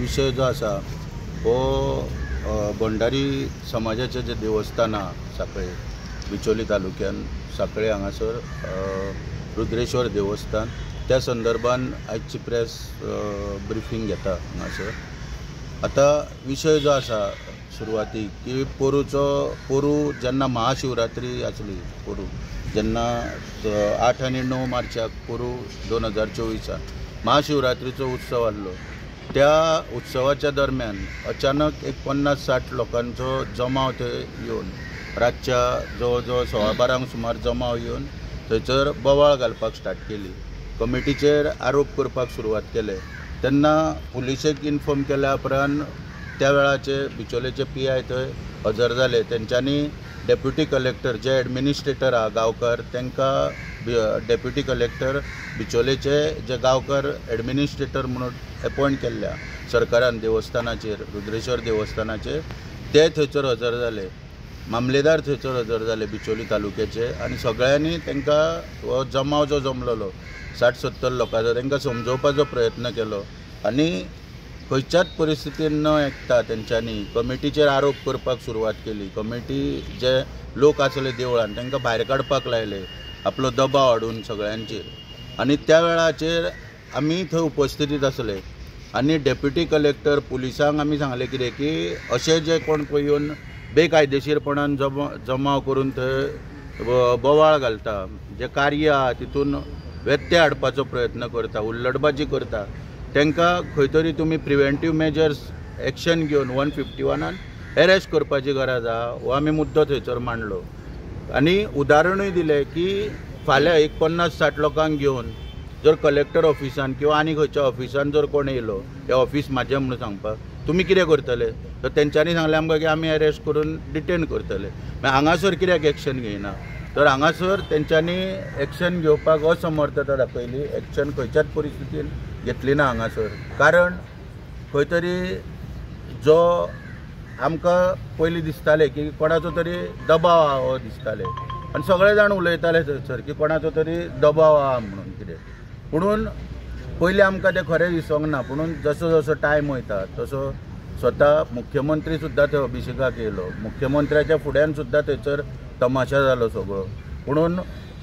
विषय जो आसा हो भंडारी समाजाचे जे देवस्थान सांखळे बिचोली तालुक्यान सांखळे हांगासर रुद्रेश्वर देवस्थान त्या संदर्भान आयची प्रेस ब्रिफींग घेता हांगासर। आता विषय जो आसा सुरवातीक की पोरू जेन्ना महाशिवरात्री आसली पोरू जेन्ना 8 आनी 9 मार्चाक पोरू 2024 महाशिवरात्रीचो उत्सव आसलो। त्या उत्सवाच्या दरम्यान अचानक एक 50-60 लोकांचो जमाव थंय येवन रातच्या जवळ जवळ 12:15 सुमार जमाव येवन थंयसर बोवाळ घालपाक स्टार्ट केली। कमिटीचेर आरोप करपाक सुरवात केले तेन्ना पुलिशेक इन्फॉर्म केल्या उपरांत त्या वेळाचे बिचोलेचे PI थंय हजर जाले। तेंच्यांनी डेप्युटी कलेक्टर जे एडमिनिस्ट्रेटर आहा गांवकार तांकां डेप्युटी कलेक्टर बिचोलेचे जे गांवकार एडमिनिस्ट्रेटर म्हणून अपॉयंट केल्ल्या सरकारान देवस्थानाचेर रुद्रेश्वर देवस्थानाचेर ते थंयसर हजर जाले। मामलेदार थंयसर हजर जाले बिचोली तालुक्याचे आनी सगळ्यांनी तांकां हो जमाव जो जमलेलो 60-70 लोकांचो तांकां समजोवपाचो प्रयत्न केलो आनी खंयच्याच परिस्थितीन न आयकता तेंच्यांनी कमिटीचेर आरोप करपाक सुरवात केली। कमिटी जे लोक आसले देवळान तांकां भायर काडपाक लायले आपलो दबाव हाडून सगळ्यांचेर आनी त्या वेळाचेर आमी थंय उपस्थितीत आसले आनी डेप्युटी कलेक्टर पुलिसांक आमी सांगलें कितें की अशें जे कोण पळय येवन बेकायदेशीरपणान जमाव करून थंय बोवाळ घालता जे कार्य आहा तितून व्यत्यय हाडपाचो प्रयत्न करता उल्लडबाजी करता तांकां खंय तरी तुमी प्रिव्हेंटीव मेजर्स एक्शन घेवन 151 अरेस्ट करपाची गरज आहा हो आमी मुद्दो थंयसर मांडलो आनी उदाहरणूय दिलें की फाल्यां एक 50-60 लोकांक घेवन जर कलेक्टर ऑफिसान किंवा आनी खंयच्या ऑफिसान जर कोण येयलो हें ऑफिस म्हाजें म्हणून सांगपाक तुमी कितें करतले तर तेंच्यांनी सांगलें आमकां की आमी अरेस्ट करून डिटेन करतले। मागीर हांगासर कित्याक एक्शन घेयना तर हांगासर तेंच्यांनी एक्शन घेवपाक असमर्थता दाखयली। एक्शन खंयच्याच परिस्थितीन घेतली ना हांगासर कारण खंय तरी जो आमकां पयलीं दिसतालें की कोणाचो तरी दबाव आहा हो दिसताले आनी सगळे जाण उलयताले थंयसर की कोणाचो तरी दबाव आहा म्हणून कितें पुणून पयलीं आमकां तें खरें दिसोंक ना पुणून जसो जसो टायम वयता तसो स्वता मुख्यमंत्री सुद्दां थंय अभिशेकाक येयलो मुख्यमंत्र्याच्या फुड्यान सुद्दां थंयसर तमाशा जालो सगळो पुणून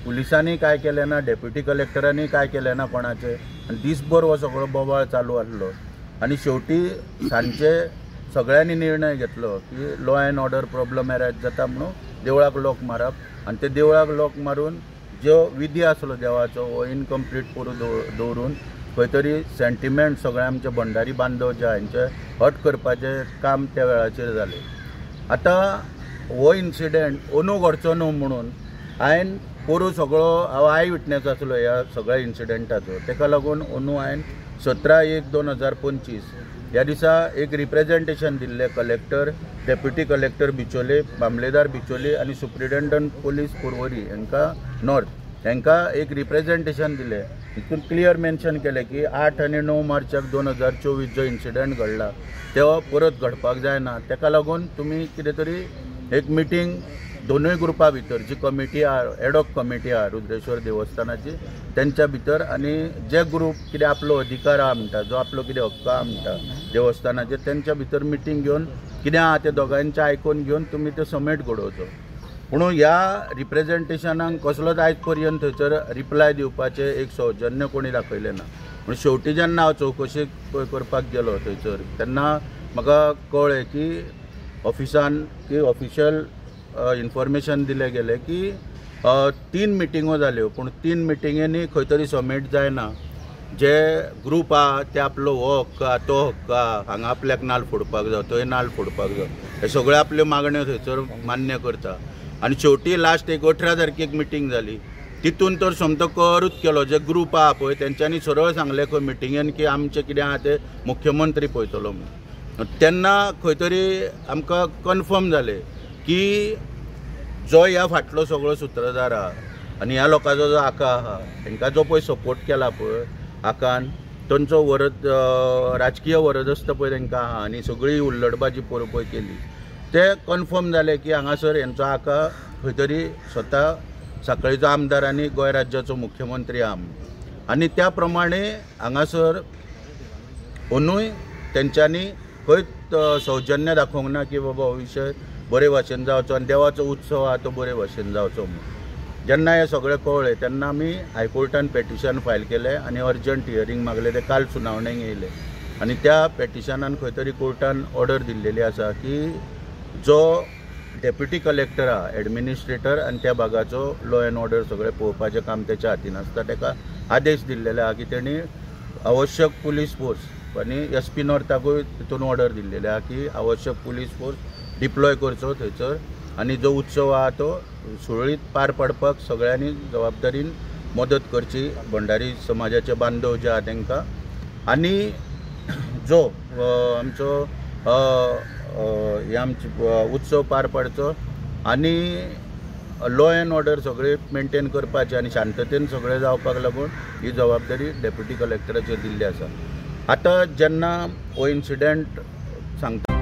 पुलिसांनी काय केलें ना डेप्युटी कलेक्टरांनी काय केलें ना कोणाचें आनी दिसभर हो सगळो बोवाळ चालू आसलो आनी शेवटी सांजचे सगळ्यांनी निर्णय घेतलो की लॉ एंड ऑर्डर प्रॉब्लम एरायज जाता म्हणून देवळाक लॉक मारप आनी ते देवळाक लॉक मारून जो विधी आसलो देवाचो हो इनकम्प्लीट करून दवरून खंय तरी सेंटिमेंट सगळे आमचे भंडारी बांदव जे हांचे हट करपाचें काम त्या वेळाचेर जालें। आतां हो इन्सिडेंट अंदू घडचो न्हू म्हणून हांवें पोरू सगळो हांव आय विटनेस आसलो ह्या सगळ्या इन्सिडेंटाचो ताका लागून अंदू हांवें 17/1/2025 ह्या दिसा एक रिप्रेजेंटेशन दिल्लें कलेक्टर डेप्युटी कलेक्टर बिचोले मामलेदार बिचोली आनी सुप्रिटेंडंट पोलीस पुर्वरी हांकां नॉर्थ हांकां एक रिप्रेजेंटेशन दिलें हितून क्लियर मेन्शन केलें की 8 आनी 9 मार्चाक 2024 जो इन्सिडेंट घडला तो परत घडपाक जायना ताका लागून तुमी कितें तरी एक मिटींग दोनूय ग्रुपा भितर जी कमिटी आहा एडॉक कमिटी आहा रुद्रेश्वर देवस्थानाची त्यांच्या भितर आनी जे ग्रुप कितें आपलो अधिकार आहा म्हणटा जो आपलो कितें हक्क आहा म्हणटा देवस्थानाचे त्यांच्या भितर मिटींग घेवन कितें आहा ते दोगांचें आयकून घेवन तुमी ते समेट घडोवचो म्हणून ह्या रिप्रेजेंटेशनाक कसलोच आयज पर्यंत थंयसर रिप्लाय दिवपाचें एक सौजन्य कोणी दाखयलें ना पूण शेवटी जेन्ना हांव चवकशी करपाक गेलो थंयसर तेन्ना म्हाका कळ्ळें की ऑफिसान की ऑफिशियल इन्फॉर्मेशन दिलें गेलें की 3 मिटिंगो जाल्यो पूण 3 मिटिंगेनी खंय तरी समेट जायना जे ग्रूप आहा ते आपलो हो हक्क आहा तो हक्क आहा हांगा आपल्याक नाल्ल फोडपाक जाय थंय नाल्ल फोडपाक जाय हे सगळ्यो आपल्यो मागण्यो थंयसर मान्य करता आनी शेवटी लास्ट एक 18 तारखेक मिटींग जाली तितून तर समतो करूच केलो जे ग्रूप आहा पळय तेंच्यांनी सरळ सांगलें खंय मिटिंगेन की आमचें कितें आहा तें मुख्यमंत्री पळयतलो म्हणून तेन्ना खंय तरी आमकां कन्फर्म जालें की जो ह्या फाटलो सगळो सूत्रधार आहा आनी ह्या लोकांचो जो आका आहा तांकां जो पळय सपोर्ट केला पळय आकान तांचो राजकीय वरदस्त पळय तांकां आहा आनी सगळी उल्लडबाजी पळय केली ते कन्फर्म जालें की हांगासर हेंचो आका खंय तरी स्वता सांखळेचो आमदार आनी गोंय राज्याचो मुख्यमंत्री आहा आनी त्या प्रमाणे हांगासर अंदूय तेंच्यांनी खंयच सौजन्य दाखोवंक ना की बाबा हो विशय बरे भाशेन जावचो आनी देवाचो उत्सव आहा तो बरे भाशेन जावचो म्हणून। जेन्ना हे सगळें कळ्ळें तेन्ना आमी हायकोर्टान पेटिशन फायल केलें आनी अर्जंट हियरींग मागलें, ते काल सुनावणेक येयलें आनी त्या पेटिशनान खंय तरी कोर्टान ऑर्डर दिल्लेली आसा की जो डेप्युटी कलेक्टर आहा, एडमिनिस्ट्रेटर आनी त्या भागाचो लॉ एंड ऑर्डर सगळें पळोवपाचें काम तेच्या हातीन आसता, ताका आदेश दिल्लेले आहा की तेणी आवश्यक पुलीस फोर्स आनी SP नॉर्थाकूय तितून ऑर्डर दिल्लेली आहा की आवश्यक पुलीस फोर्स डिप्लॉय करचो थंयसर आनी जो उत्सव आहा तो सुरळीत पार पाडपाक सगळ्यांनी जबाबदारीन मदत करची, भंडारी समाजाचे बांदव जे आहा तांकां, आनी जो आमचो हे आमचो उत्सव पार पाडचो आनी लॉ एंड ऑर्डर सगळे मेंटेन करपाचे आनी शांततेन सगळें जावपाक लागून ही जबाबदारी डेप्युटी कलेक्टराचेर दिल्ली आसा। आतां जेन्ना हो इन्सिडंट सांगता